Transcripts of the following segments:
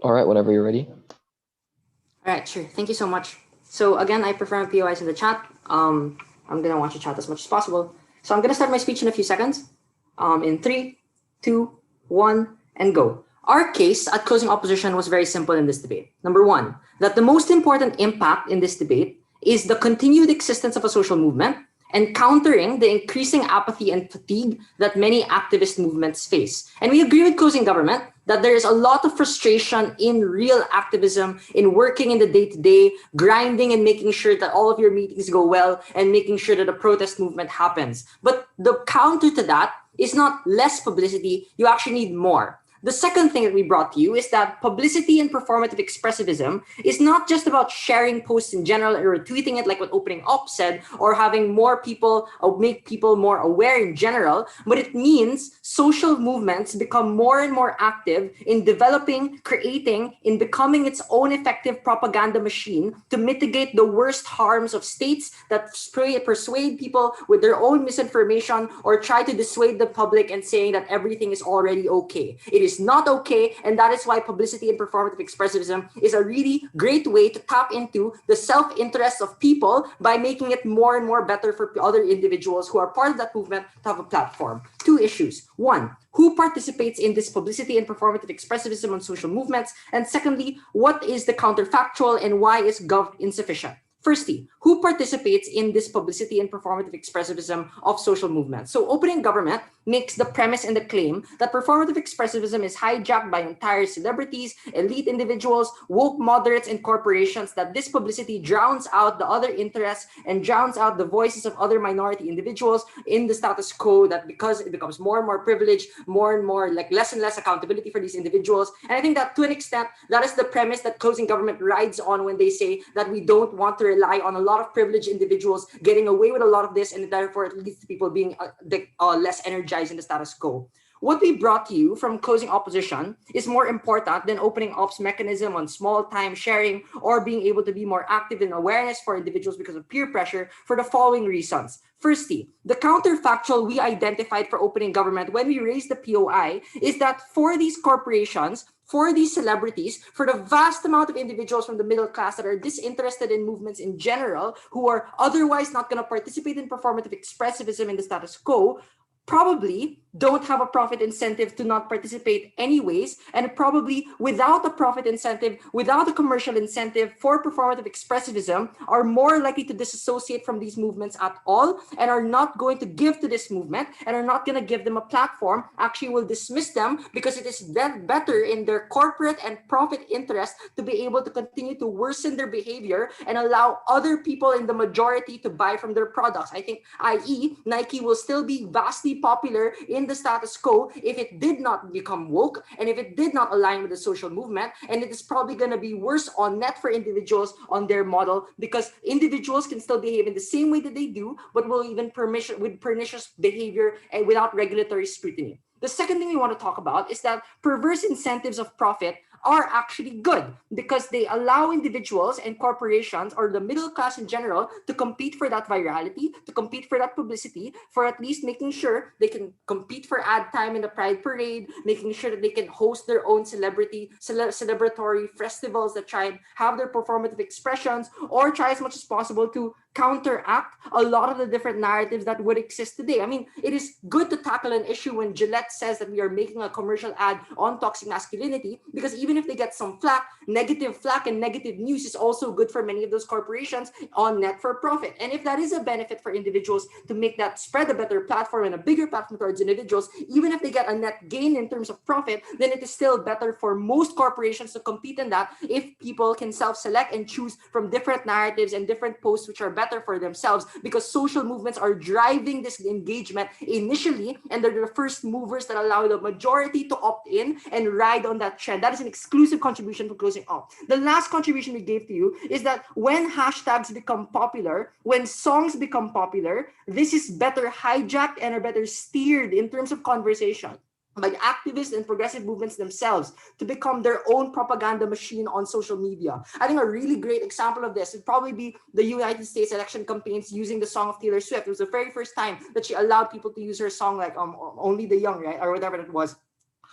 All right, whenever you're ready. All right, sure. Thank you so much. So again, I prefer POIs in the chat. I'm gonna want you to chat as much as possible. So I'm gonna start my speech in a few seconds. In three, two, one, and go. Our case at closing opposition was very simple in this debate. Number one, that the most important impact in this debate is the continued existence of a social movement and countering the increasing apathy and fatigue that many activist movements face. And we agree with closing government that there is a lot of frustration in real activism, in working in the day-to-day, grinding and making sure that all of your meetings go well and making sure that the protest movement happens. But the counter to that is not less publicity, you actually need more. The second thing that we brought to you is that publicity and performative expressivism is not just about sharing posts in general and retweeting it like what opening op said, or having more people or make people more aware in general, but it means social movements become more and more active in developing, creating, in becoming its own effective propaganda machine to mitigate the worst harms of states that persuade people with their own misinformation or try to dissuade the public and saying that everything is already okay. It is not okay, and that is why publicity and performative expressivism is a really great way to tap into the self-interest of people by making it more and more better for other individuals who are part of that movement to have a platform. Two issues. One, who participates in this publicity and performative expressivism on social movements? And secondly, what is the counterfactual and why is Gov insufficient? Firstly, who participates in this publicity and performative expressivism of social movements? So opening government makes the premise and the claim that performative expressivism is hijacked by entire celebrities, elite individuals, woke moderates, and corporations, that this publicity drowns out the other interests and drowns out the voices of other minority individuals in the status quo, that because it becomes more and more privileged, more and more like less and less accountability for these individuals. And I think that to an extent, that is the premise that closing government rides on when they say that we don't want to rely on a lot of privileged individuals getting away with a lot of this, and therefore it leads to people being less energized in the status quo. What we brought to you from closing opposition is more important than opening ops mechanism on small time sharing or being able to be more active in awareness for individuals because of peer pressure for the following reasons. Firstly, the counterfactual we identified for opening government when we raised the POI is that for these corporations, for these celebrities, for the vast amount of individuals from the middle class that are disinterested in movements in general, who are otherwise not going to participate in performative expressivism in the status quo, probably don't have a profit incentive to not participate anyways, and probably without a profit incentive, without a commercial incentive for performative expressivism, are more likely to disassociate from these movements at all and are not going to give to this movement and are not going to give them a platform, actually will dismiss them because it is then better in their corporate and profit interest to be able to continue to worsen their behavior and allow other people in the majority to buy from their products. I think, i.e., Nike will still be vastly popular in the status quo if it did not become woke and if it did not align with the social movement, and it is probably going to be worse on net for individuals on their model because individuals can still behave in the same way that they do, but will even with pernicious behavior and without regulatory scrutiny. The second thing we want to talk about is that perverse incentives of profit are actually good because they allow individuals and corporations or the middle class in general to compete for that virality, to compete for that publicity, for at least making sure they can compete for ad time in the Pride Parade, making sure that they can host their own celebratory festivals that try and have their performative expressions, or try as much as possible to counteract a lot of the different narratives that would exist today. I mean, it is good to tackle an issue when Gillette says that we are making a commercial ad on toxic masculinity, because even if they get some flack and negative news is also good for many of those corporations on net for profit. And if that is a benefit for individuals to make that spread a better platform and a bigger platform towards individuals, even if they get a net gain in terms of profit, then it is still better for most corporations to compete in that if people can self-select and choose from different narratives and different posts which are better for themselves, because social movements are driving this engagement initially, and they're the first movers that allow the majority to opt in and ride on that trend. That is an exclusive contribution for closing up. The last contribution we gave to you is that when hashtags become popular, when songs become popular, this is better hijacked and are better steered in terms of conversation by activists and progressive movements themselves to become their own propaganda machine on social media. I think a really great example of this would probably be the United States election campaigns using the song of Taylor Swift. It was the very first time that she allowed people to use her song, like Only the Young, right? Or whatever it was.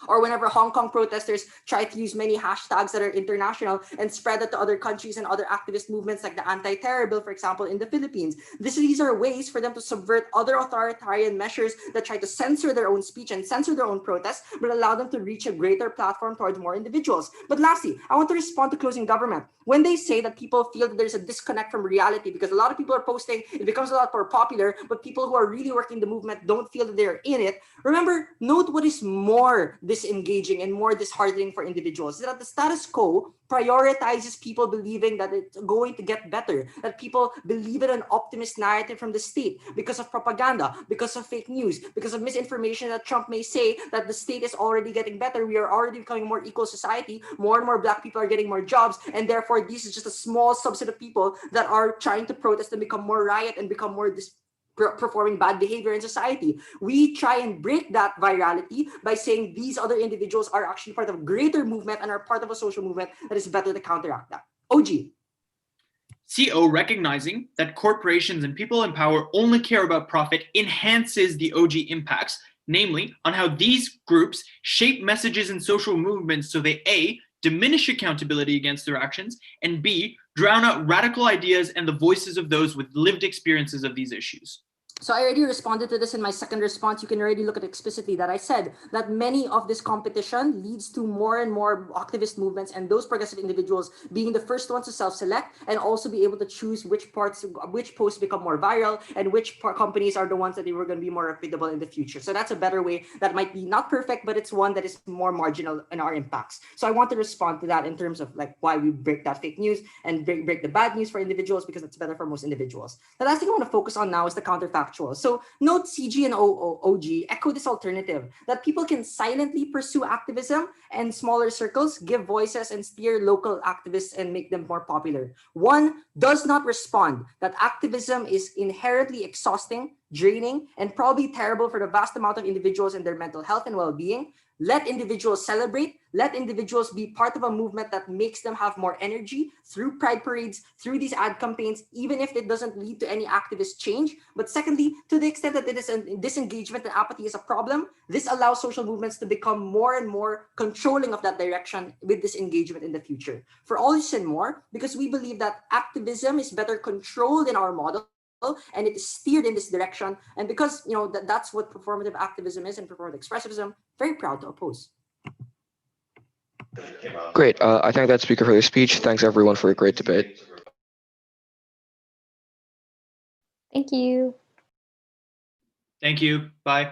Or whenever Hong Kong protesters try to use many hashtags that are international and spread that to other countries and other activist movements like the anti-terror bill, for example, in the Philippines. These are ways for them to subvert other authoritarian measures that try to censor their own speech and censor their own protests, but allow them to reach a greater platform towards more individuals. But lastly, I want to respond to closing government. When they say that people feel that there's a disconnect from reality because a lot of people are posting, it becomes a lot more popular, but people who are really working the movement don't feel that they're in it. Remember, note what is more disengaging and more disheartening for individuals, is that the status quo prioritizes people believing that it's going to get better, that people believe in an optimist narrative from the state because of propaganda, because of fake news, because of misinformation that Trump may say that the state is already getting better, we are already becoming a more equal society, more and more Black people are getting more jobs, and therefore this is just a small subset of people that are trying to protest and become more riot and become more performing bad behavior in society. We try and break that virality by saying these other individuals are actually part of a greater movement and are part of a social movement that is better to counteract that. OG. CO recognizing that corporations and people in power only care about profit enhances the OG impacts, namely on how these groups shape messages in social movements so they A, diminish accountability against their actions, and B, drown out radical ideas and the voices of those with lived experiences of these issues. So I already responded to this in my second response. You can already look at explicitly that I said that many of this competition leads to more and more activist movements and those progressive individuals being the first ones to self-select and also be able to choose which posts become more viral and which companies are the ones that they were going to be more reputable in the future. So that's a better way that might be not perfect, but it's one that is more marginal in our impacts. So I want to respond to that in terms of like why we break that fake news and break the bad news for individuals, because it's better for most individuals. The last thing I want to focus on now is the counterfactual. So note CG and OG echo this alternative that people can silently pursue activism and smaller circles, give voices and steer local activists and make them more popular. One does not respond that activism is inherently exhausting, draining, and probably terrible for the vast amount of individuals and their mental health and well-being. Let individuals celebrate. Let individuals be part of a movement that makes them have more energy through pride parades, through these ad campaigns, even if it doesn't lead to any activist change. But secondly, to the extent that disengagement and apathy is a problem, this allows social movements to become more and more controlling of that direction with this engagement in the future. For all this and more, because we believe that activism is better controlled in our model, and it is steered in this direction. And because that's what performative activism is and performative expressivism, very proud to oppose. Great. I thank that speaker for their speech. Thanks everyone for a great debate. Thank you. Thank you. Bye.